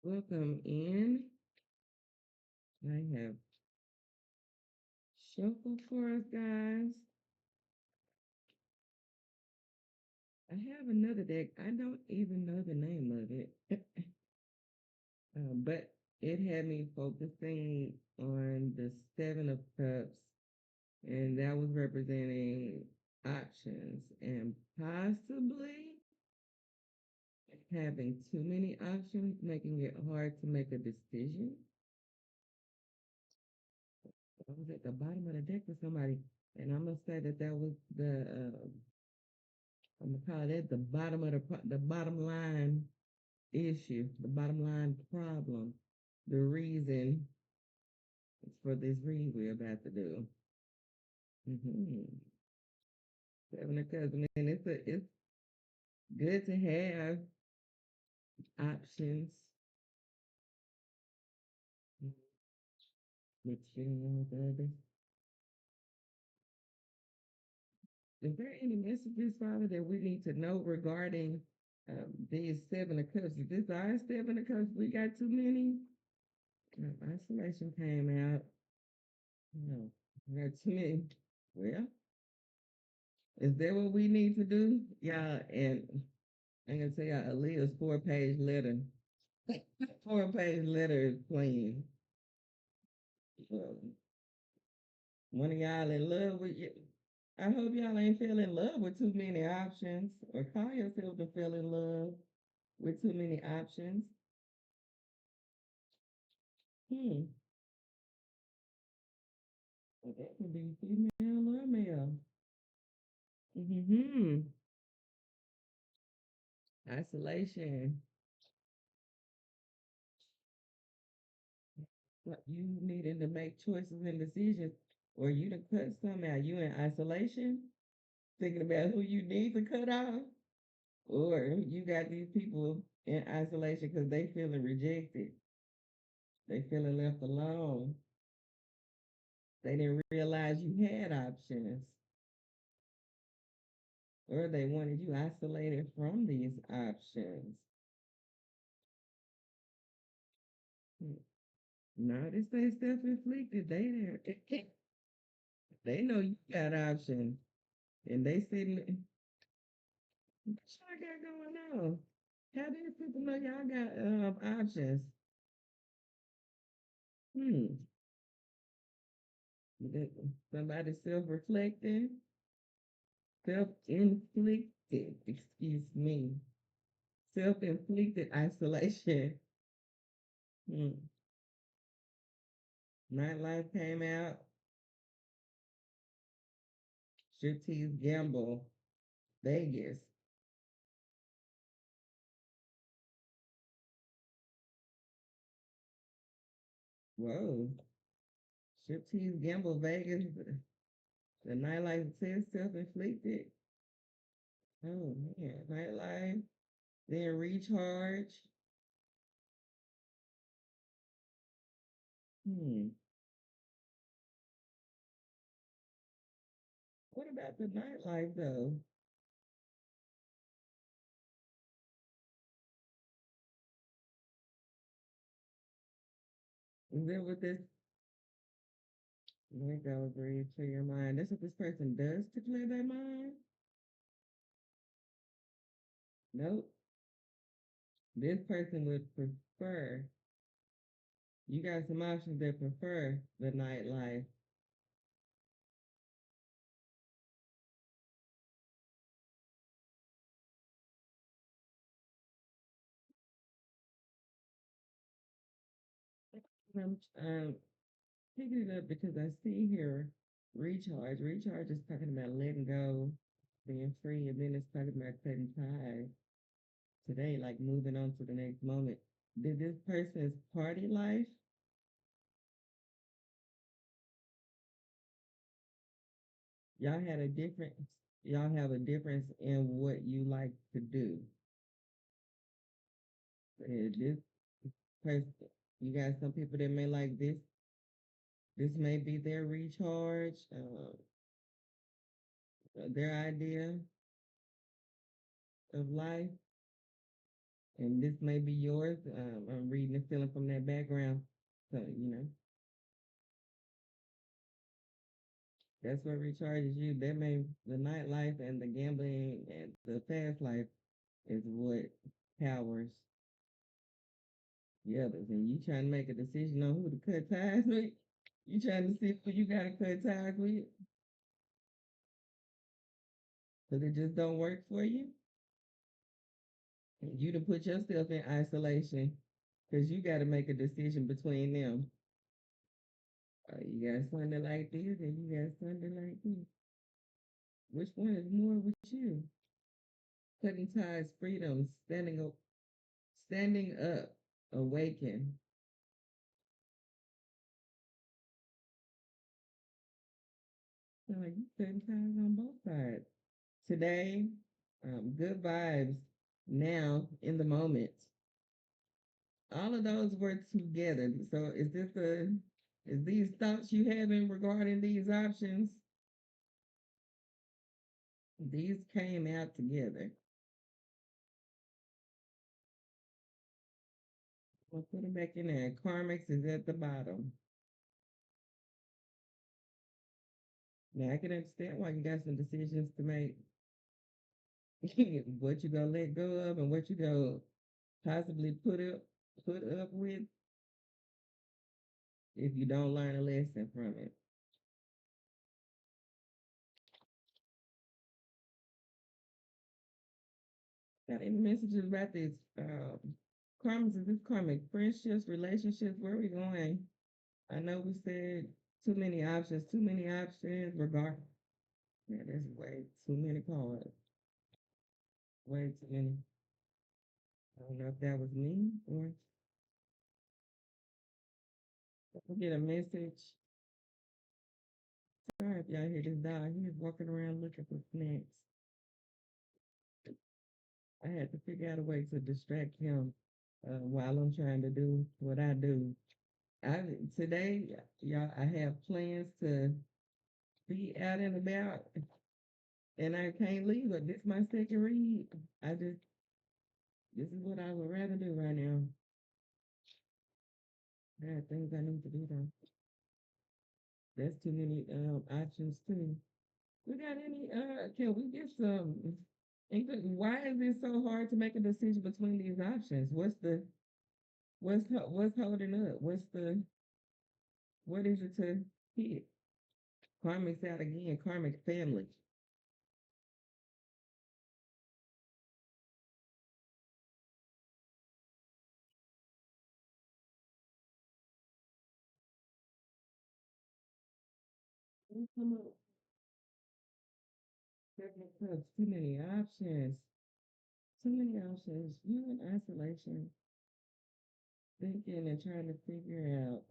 Welcome in. I have shuffled for us, guys. I have another deck. I don't even know the name of it, but it had me focusing on the Seven of Cups, and that was representing options and possibly having too many options, making it hard to make a decision. I was at the bottom of the deck for somebody, and I'm gonna say that was I'm gonna call that the bottom of the bottom line issue, the bottom line problem, the reason for this read we're about to do. Mm-hmm. Seven of Cups, and it's good to have options. Which with others. Is there any messages, Father, that we need to know regarding these Seven of Cups? Is this our Seven of Cups? We got too many. Isolation came out. No, we got too many. Well, is that what we need to do? Yeah, and I'm gonna tell y'all Aaliyah's 4-page letter. 4-page letter is plain. One of y'all in love with you. I hope y'all ain't fell in love with too many options or call yourself to fell in love with too many options. Hmm. Well, that could be female or male. Mm-hmm. Isolation. What you needing to make choices and decisions, or you to cut some out. You in isolation, thinking about who you need to cut off, or you got these people in isolation because they feeling rejected, they feeling left alone, they didn't realize you had options, or they wanted you isolated from these options. Hmm. No, this ain't self-inflicted. They know you got options, and they sitting. What y'all got going on? How these people know y'all got options? Hmm. Somebody self-reflecting, self-inflicted, excuse me, self-inflicted isolation. Hmm. Nightlife came out. Striptease Gamble, Vegas. Whoa. Striptease Gamble, Vegas. The nightlife says self-inflicted. Oh man, nightlife. Then recharge. Hmm. What about the nightlife though? Is that what this? Let go, breathe, clear your mind. That's what this person does to clear their mind? Nope. This person would prefer. You got some options that prefer the nightlife. I'm picking it up because I see here recharge. Recharge is talking about letting go, being free, and then it's talking about cutting ties today, like moving on to the next moment. Did this person's party life? Y'all had a difference. Y'all have a difference in what you like to do. This person, you got some people that may like this. This may be their recharge, their idea of life. And this may be yours. I'm reading and feeling from that background. So, that's what recharges you. That may the nightlife and the gambling and the fast life is what powers the others. And you trying to make a decision on who to cut ties with. You trying to see who you gotta cut ties with because it just don't work for you. You to put yourself in isolation because you got to make a decision between them. You got something like this and you got something like this. Which one is more with you? Cutting ties, freedom, standing up, awaken. So like you cutting ties on both sides. Today, good vibes. Now, in the moment. All of those work together. So is these thoughts you having regarding these options? These came out together. We'll put them back in there. Karmix is at the bottom. Now I can understand why you got some decisions to make. What you gonna let go of and what you gonna possibly put up with if you don't learn a lesson from it. Got any messages about this? Karmic, is this karmic friendships, relationships? Where are we going? I know we said too many options. Yeah, there's way too many cards. Way too many. I don't know if that was me or I get a message. Sorry if y'all hear this dog. He's walking around looking for snacks. I had to figure out a way to distract him while I'm trying to do what I do. I Today, y'all, I have plans to be out and about, and I can't leave it. This is my second read. This is what I would rather do right now. There are things I need to do though. That's too many options too. We got any? Can we get some? Why is it so hard to make a decision between these options? What's holding up? What is it to hit? Karmic's out again. Karmic family. Come on, too many options. Too many options. You in isolation, thinking and trying to figure out.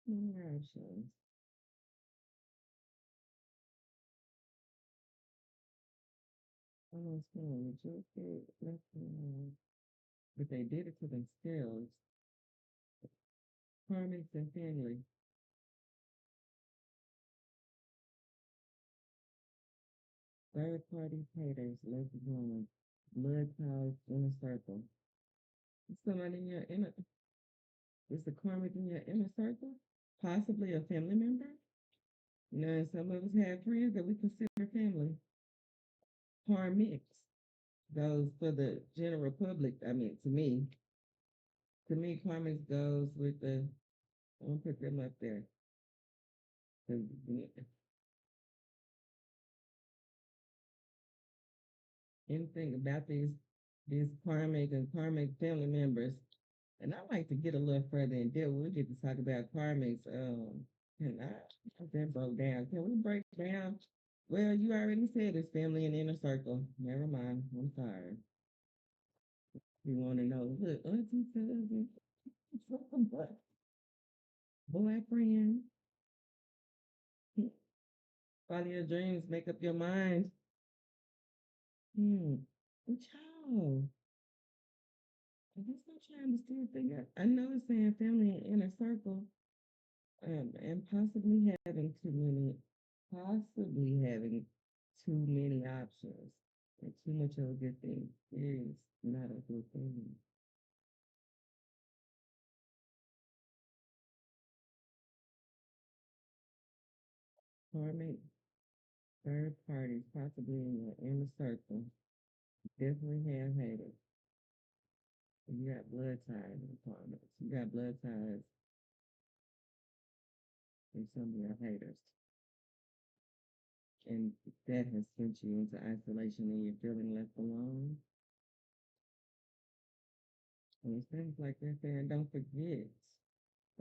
Too many options. Almost feeling rejected, left alone. But they did it to themselves. Karmics and family. Third party haters, left alone. Blood ties, inner circle. Somebody in your inner, is the karmic in your inner circle? Possibly a family member? And some of us have friends that we consider family. Karmics goes for the general public. I mean, to me, karmics goes with the, I'm gonna put them up there. 'Cause anything about these karmic and karmic family members. And I like to get a little further in depth. We get to talk about karmics. And I that broke down. Can we break down? Well, you already said it's family and inner circle. Never mind. I'm sorry. You want to know? Look, auntie cousin, boyfriend. Follow your dreams. Make up your mind. Hmm. Child. I guess I'm trying to still figure out. I know it's saying family and inner circle. And possibly having too many options and too much of a good thing is not a good thing. Karmic third parties, possibly in your inner circle, definitely have haters. You got blood ties in karmics. You got blood ties with some of your haters. And that has sent you into isolation and you're feeling left alone. And it seems like they're saying, don't forget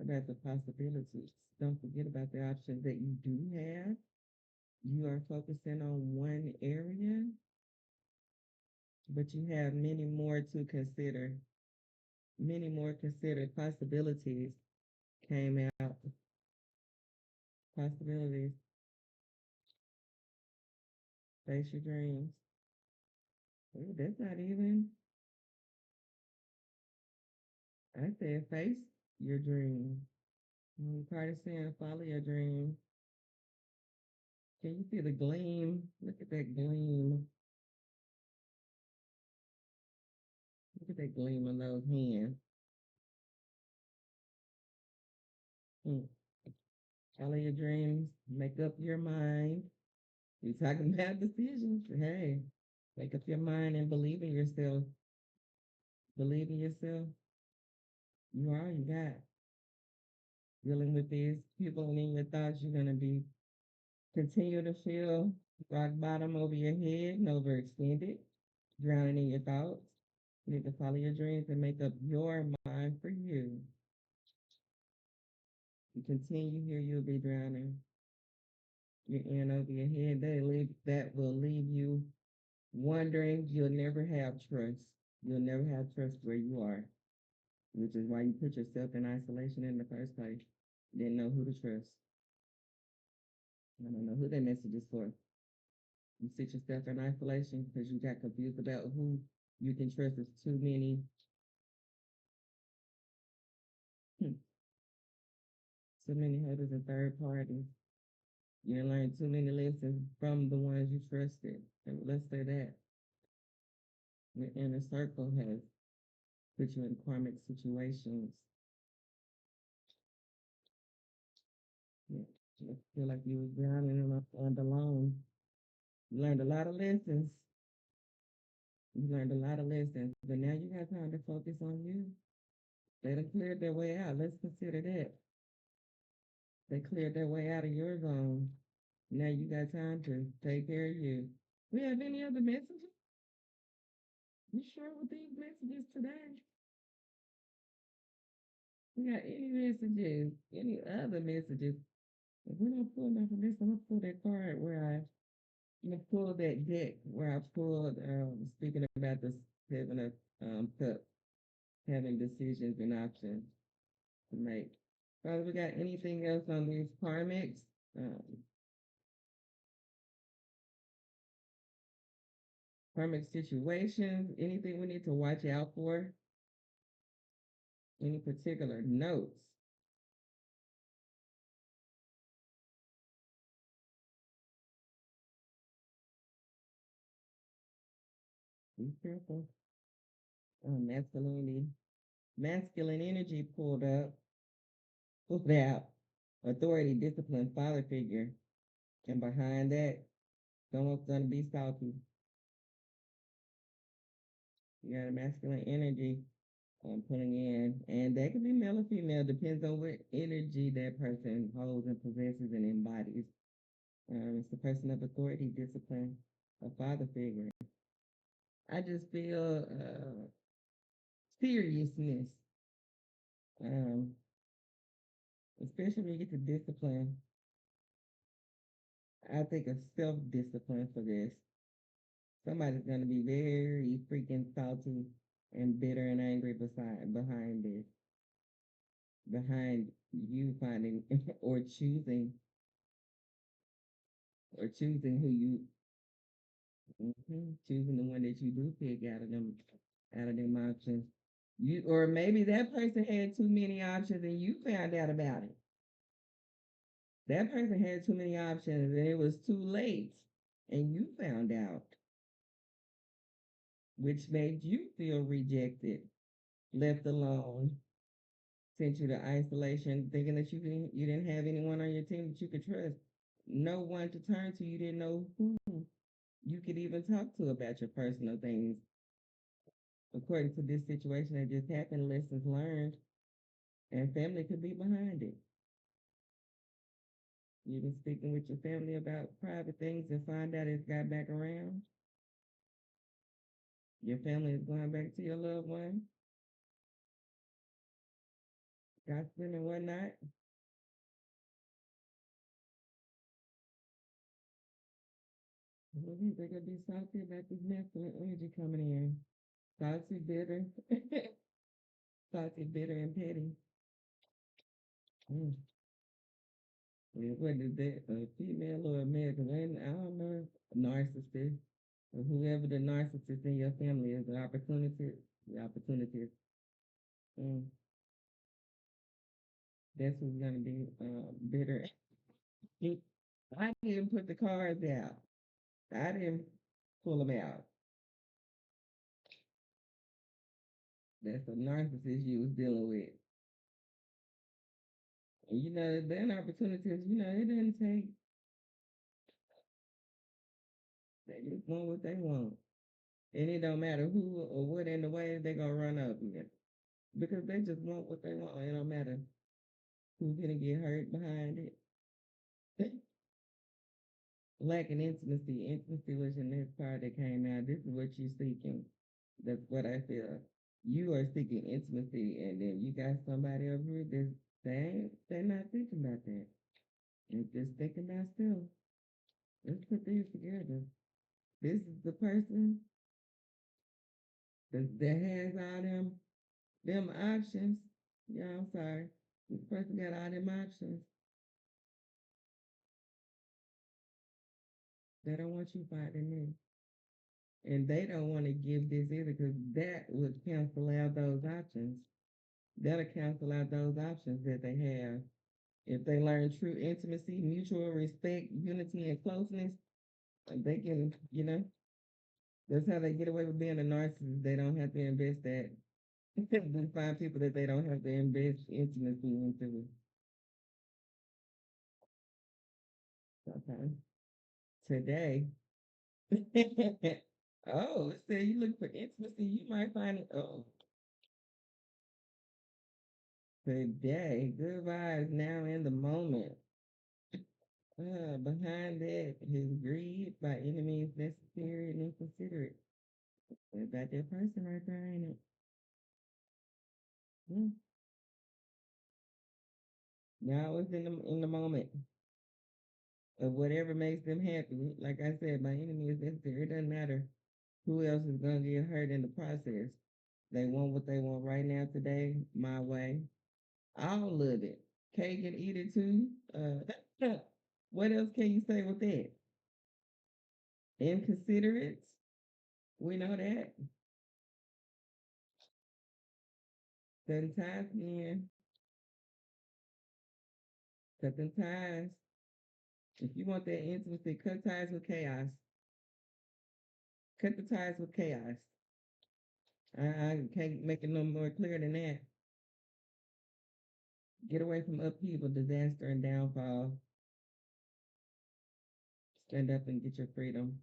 about the possibilities. Don't forget about the options that you do have. You are focusing on one area, but you have many more to consider. Many more considered possibilities came out. Possibilities. Face your dreams. Ooh, that's not even. I said face your dream. Part of saying follow your dream. Can you see the gleam? Look at that gleam. Look at that gleam in those hands. Mm. Follow your dreams. Make up your mind. We're talking about decisions. Hey, make up your mind and believe in yourself. Believe in yourself. You are, you got. Dealing with these people and in your thoughts, you're going to be continue to feel rock bottom over your head and overextended, drowning in your thoughts. You need to follow your dreams and make up your mind for you. You continue here, you'll be drowning. You're in over your head. That will leave you wondering. You'll never have trust. You'll never have trust where you are, which is why you put yourself in isolation in the first place. Didn't know who to trust. I don't know who that message is for. You sit yourself in isolation because you got confused about who you can trust. It's too many, too many haters and third parties. You learn too many lessons from the ones you trusted. And let's say that your inner circle has put you in karmic situations. Yeah, you feel like you was drowning and alone. You learned a lot of lessons. You learned a lot of lessons, but now you got time to focus on you. They done cleared their way out. Let's consider that. They cleared their way out of your zone. Now you got time to take care of you. We have any other messages? You sure with these messages today? We got any messages? Any other messages? If we don't pull enough of this, I'm gonna pull that card where I'm gonna pull that deck where I pulled speaking about the seven of cups, having decisions and options to make. We got anything else on these karmics? Um, karmic situations, anything we need to watch out for? Any particular notes? Be careful. Masculinity, masculine energy pulled out. Authority, discipline, father figure. And behind that, someone's gonna be salty. You got a masculine energy putting in, and that could be male or female, depends on what energy that person holds and possesses and embodies. It's the person of authority, discipline, a father figure. I just feel seriousness, um, especially when you get to discipline. I think of self discipline for this. Somebody's going to be very freaking salty and bitter and angry behind this, behind you finding or choosing who you choosing the one that you do pick out of them options. You or maybe that person had too many options and you found out about it. That person had too many options and it was too late. And you found out, which made you feel rejected, left alone, sent you to isolation, thinking that you didn't have anyone on your team that you could trust. No one to turn to. You didn't know who you could even talk to about your personal things. According to this situation that just happened, lessons learned, and family could be behind it. You've been speaking with your family about private things and find out it's got back around. Your family is going back to your loved one, gossiping and whatnot. Well, they're gonna be salty about this masculine energy coming in. Salty, bitter, salty, bitter, and petty. Mm. Yeah, what is that? A female or a male? 'Cause I don't know. Narcissist. Or whoever the narcissist in your family is, an opportunity. The opportunity. Mm. That's who's gonna be bitter. I didn't put the cards out. I didn't pull them out. That's a narcissist you was dealing with. And then opportunities, it doesn't take, they just want what they want. And it don't matter who or what in the way they gonna run up against. Because they just want what they want. It don't matter who's gonna get hurt behind it. Lacking intimacy. Intimacy was your next part that came out. This is what you're seeking. That's what I feel. You are seeking intimacy, and then you got somebody over here that's they're not thinking about that. They're just thinking about still. Let's put these together. This is the person that has all them options. Yeah, I'm sorry. This person got all them options. They don't want you fighting this. And they don't want to give this either because that would cancel out those options. That'll cancel out those options that they have. If they learn true intimacy, mutual respect, unity, and closeness, they can, that's how they get away with being a narcissist. They don't have to invest that. They find people that they don't have to invest intimacy into. Okay. Today, oh, it said you look for intimacy, you might find it. Oh, today, good vibes now in the moment. Behind that, his greed by any means necessary and inconsiderate. What about that person right there, ain't it? Hmm. Now it's in the moment of whatever makes them happy. Like I said, by any means necessary. It doesn't matter who else is gonna get hurt in the process. They want what they want right now, today, my way. All of it. Cake and eat it too. What else can you say with that? Inconsiderate. We know that. Cutting ties again. Cutting ties. If you want that intimacy, cut ties with chaos. Cut the ties with chaos. I can't make it no more clear than that. Get away from upheaval, disaster, and downfall. Stand up and get your freedom.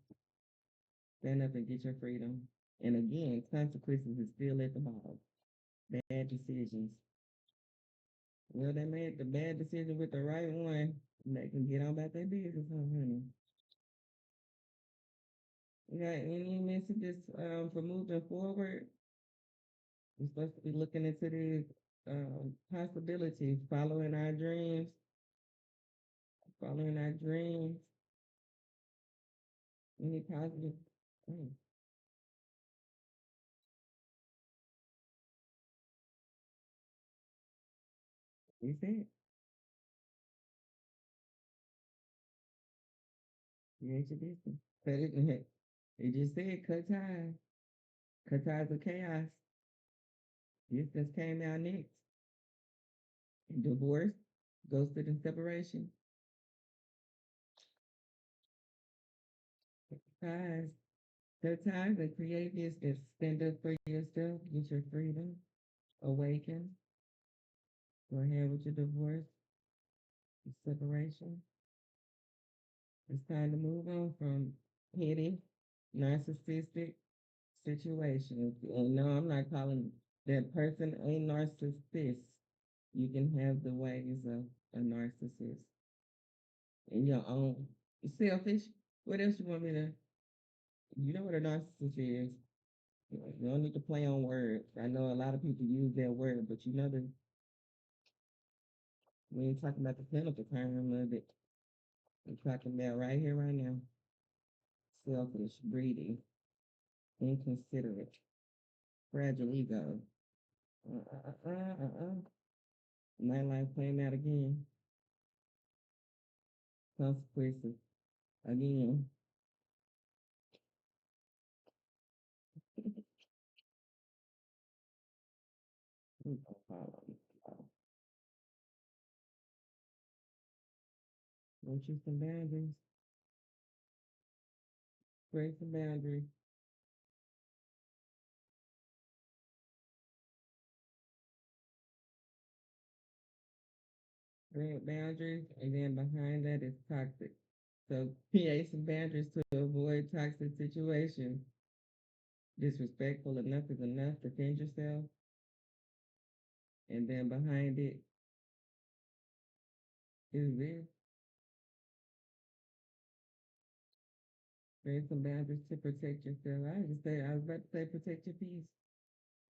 Stand up and get your freedom. And again, consequences is still at the bottom. Bad decisions. Well, they made the bad decision with the right one. And they can get on about their business, honey. You got any messages for moving forward? We're supposed to be looking into these possibilities, following our dreams. Any positive? Oh, you said, you ain't your business. But it just said cut ties. Cut ties with chaos. Distance came out next. Divorce, ghosted and separation. Guys, the time to create this, to stand up for yourself, get your freedom, awaken, go ahead with your divorce, your separation. It's time to move on from petty, narcissistic situations. And no, I'm not calling that person a narcissist. You can have the ways of a narcissist in your own selfish. What else you want me to? You know what a narcissist is. You don't need to play on words. I know a lot of people use that word, but you know that we ain't talking about the clinical term of it. We're talking about right here, right now. Selfish, greedy, inconsiderate, fragile ego. Nightlife playing out again. Consequences again. Want you some boundaries. Create some boundaries. Create boundaries, and then behind that is toxic. So create some boundaries to avoid toxic situations. Disrespectful enough is enough. Defend yourself. And then behind it is this. Create some boundaries to protect yourself. I was about to say protect your peace.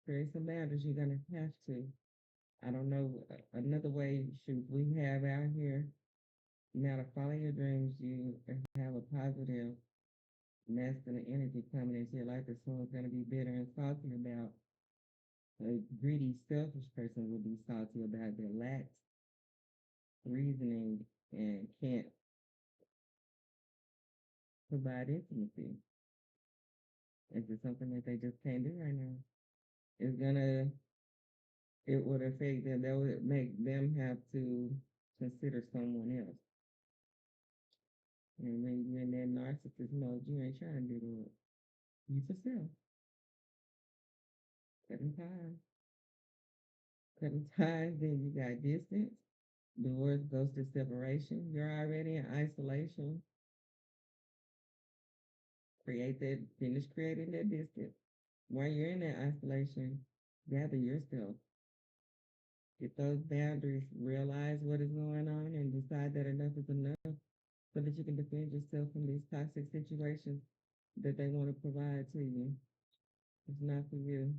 Create some boundaries. You're gonna have to. I don't know another way should we have out here. Now to follow your dreams, you have a positive masculine energy coming into your life that someone's gonna be bitter and salty about. A greedy, selfish person will be salty about their lack reasoning and can't provide intimacy. It's just something that they just can't do right now. It's gonna, it would affect them. That would make them have to consider someone else. And when you're in that narcissist mode, you ain't trying to do that. You yourself. Cutting ties. Cutting ties, then you got distance. Divorce goes to separation. You're already in isolation. Create that, finish creating that distance. While you're in that isolation, gather yourself. Get those boundaries, realize what is going on, and decide that enough is enough so that you can defend yourself from these toxic situations that they want to provide to you. It's not for you.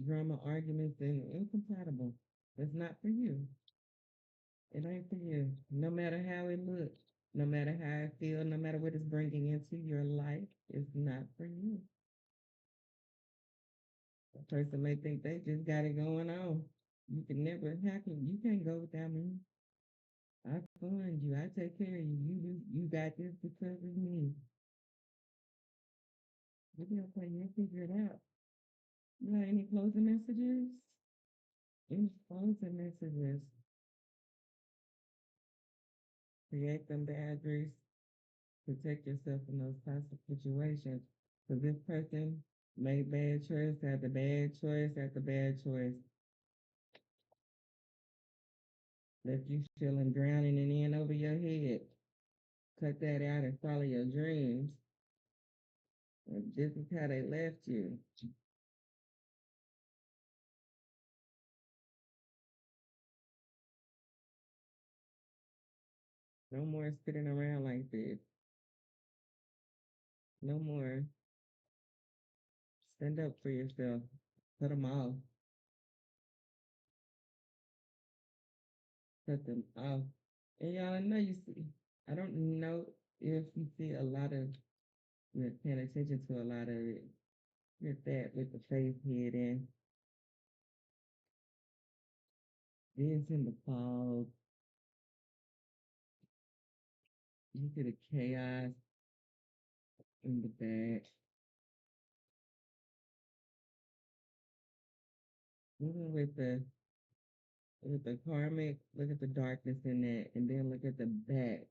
Drama, arguments, and incompatible. It's not for you. It ain't for you. No matter how it looks, no matter how it feels, no matter what it's bringing into your life, it's not for you. A person may think they just got it going on. You can never, how can, you can't go without me. I fund you. I take care of you. You got this because of me. We're gonna play, you figure it out. You got any closing messages? Any closing messages? Create them boundaries. Protect yourself in those toxic situations. Because this person made bad choice after bad choice after bad choice. Left you feeling drowning and in over your head. Cut that out and follow your dreams. And this is how they left you. No more sitting around like this. No more. Stand up for yourself. Cut them off. Cut them off. And y'all, I know you see, I don't know if you see a lot of, you're paying attention to a lot of it. With that, with the face hidden, this in the fog, you see the chaos in the back. Even with the karmic, look at the darkness in that, and then look at the back.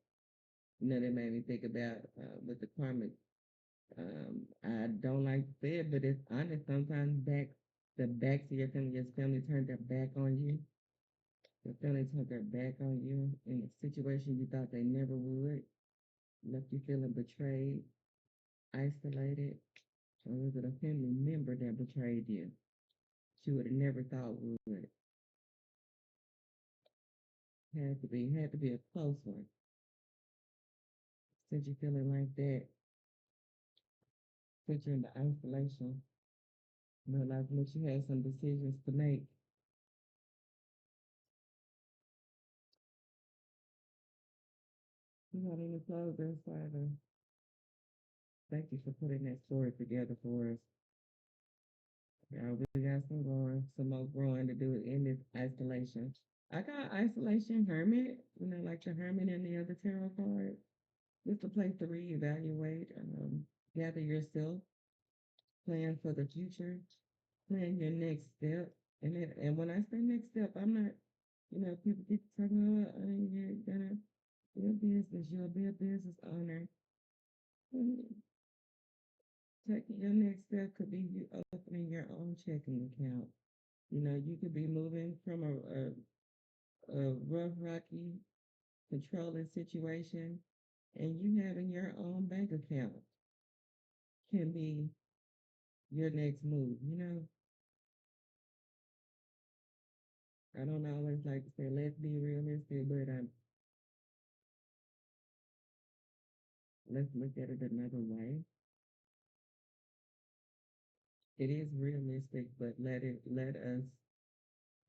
You know, that made me think about with the karmic. I don't like to say it, but it's honest. Sometimes the backs of your family turned their back on you. Your family turned their back on you in a situation you thought they never would. Left you feeling betrayed, isolated, or was it a family member that betrayed you? That you would have never thought would. Had to be a close one. Since you're feeling like that, since you're in the isolation, like once you had some decisions to make. You got any closers, Father? Thank you for putting that story together for us. Yeah, we got some more growing to do in this isolation. I got isolation hermit, like the hermit and the other tarot card. It's a place to reevaluate, gather yourself, plan for the future, plan your next step. And when I say next step, I'm not, people keep talking about, you're gonna be a business, you'll be a business owner. Mm, Taking your next step could be you opening your own checking account. You could be moving from a rough, rocky, controlling situation, and you having your own bank account can be your next move. I don't always like to say, let's be realistic, but let's look at it another way. It is realistic, but let us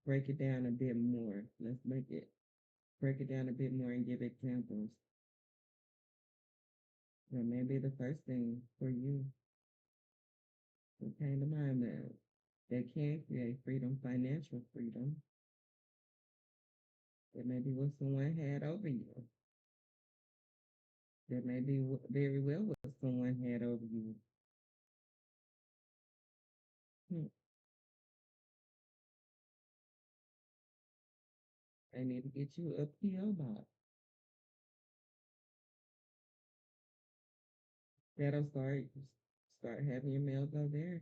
break it down a bit more. Let's break it down a bit more and give examples. Maybe the first thing for you that came to mind that can create freedom, financial freedom, that maybe what someone had over you, that maybe very well what someone had over you. Hmm. They need to get you a PO box. That'll start having your mail go there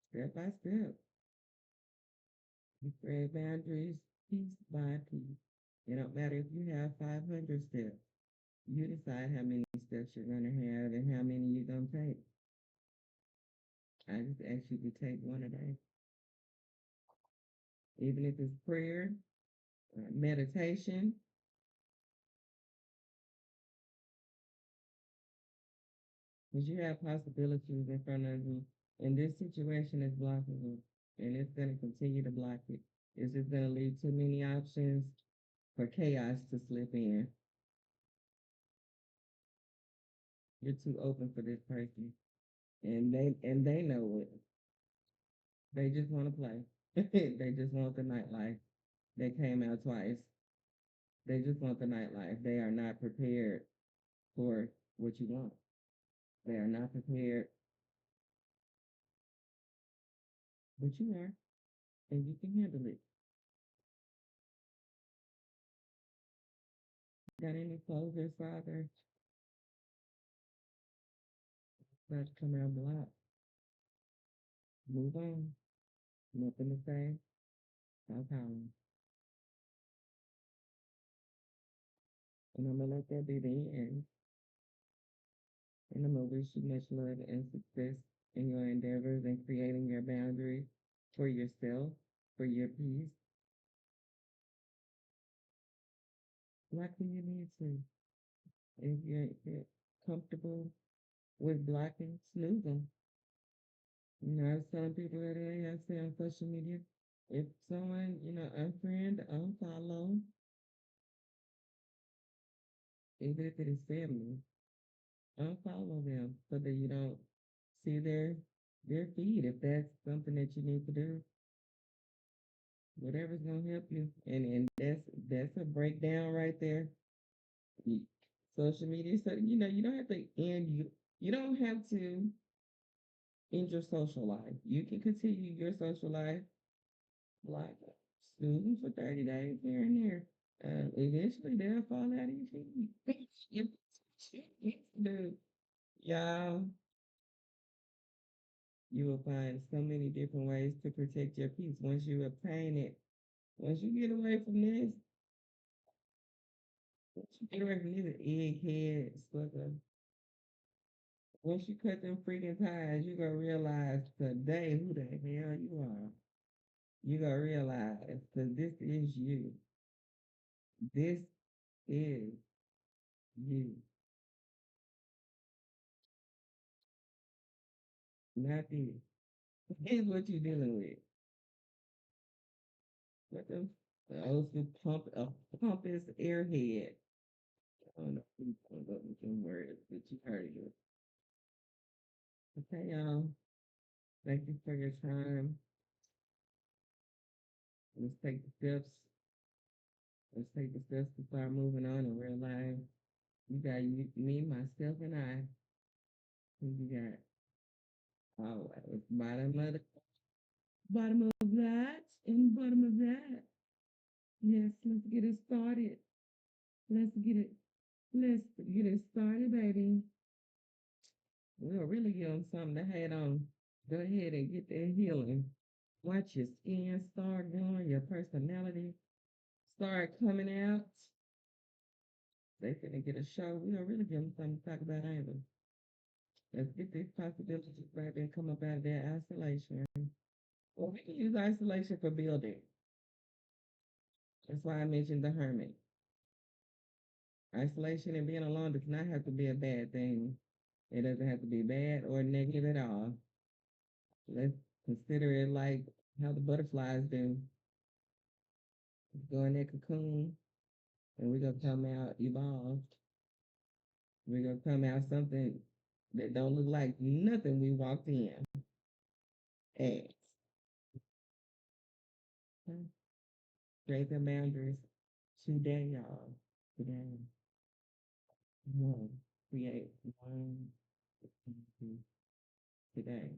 step by step. You create boundaries piece by piece. It don't matter if you have 500 steps. You decide how many steps you're going to have and how many you're going to take. I just ask you to take one a day. Even if it's prayer, meditation, because you have possibilities in front of you. And this situation is blocking you, and it's going to continue to block it. It's just going to leave too many options for chaos to slip in. You're too open for this person, and they know it. They just want to play. They just want the nightlife. They came out twice. They just want the nightlife. They are not prepared for what you want. They are not prepared, but you are, and you can handle it. Got any closers, Father? Not to come around the block. Move on. Nothing to say. Stop calling. And I'm gonna let that be the end. And I'm gonna wish you much love and success in your endeavors and creating your boundaries for yourself, for your peace. Block who you need to. If you're comfortable with blocking, snooze them. I was telling people that I say on social media, if someone, unfriend, unfollow, even if it is family, unfollow them so that you don't see their feed. If that's something that you need to do, whatever's gonna help you. And that's a breakdown right there. Social media, so you don't have to you don't have to end your social life. You can continue your social life like snoozing for 30 days here and there. Eventually they'll fall out of your feet. You do. Y'all, You will find so many different ways to protect your peace once you obtain it. Once you get away from this, once you get away from this egghead sucker, once you cut them freaking ties, you're gonna realize today who the hell you are. You're gonna realize that this is you. This is you. Not this. Here's what you're dealing with. What the old school pompous airhead. I don't know if you can go with them words, but you heard it. Okay, y'all. Thank you for your time. Let's take the steps. Let's take the steps to start moving on in real life. You got you, me, myself, and I. Who you got? Oh, at the bottom of that, and bottom of that. Yes, let's get it started. Let's get it. Let's get it started, baby. We'll really give them something to hate on. Go ahead and get that healing. Watch your skin start glowing, your personality start coming out. They finna get a show. We don't really give them something to talk about either. Let's get these possibilities, baby, and come up out of that isolation. Well, we can use isolation for building. That's why I mentioned the hermit. Isolation and being alone does not have to be a bad thing. It doesn't have to be bad or negative at all. Let's consider it like how the butterflies do. Go in that cocoon and we're gonna come out evolved. We're gonna come out something that don't look like nothing we walked in as. Okay? Strengthen boundaries today, y'all. Today. One. Create one today.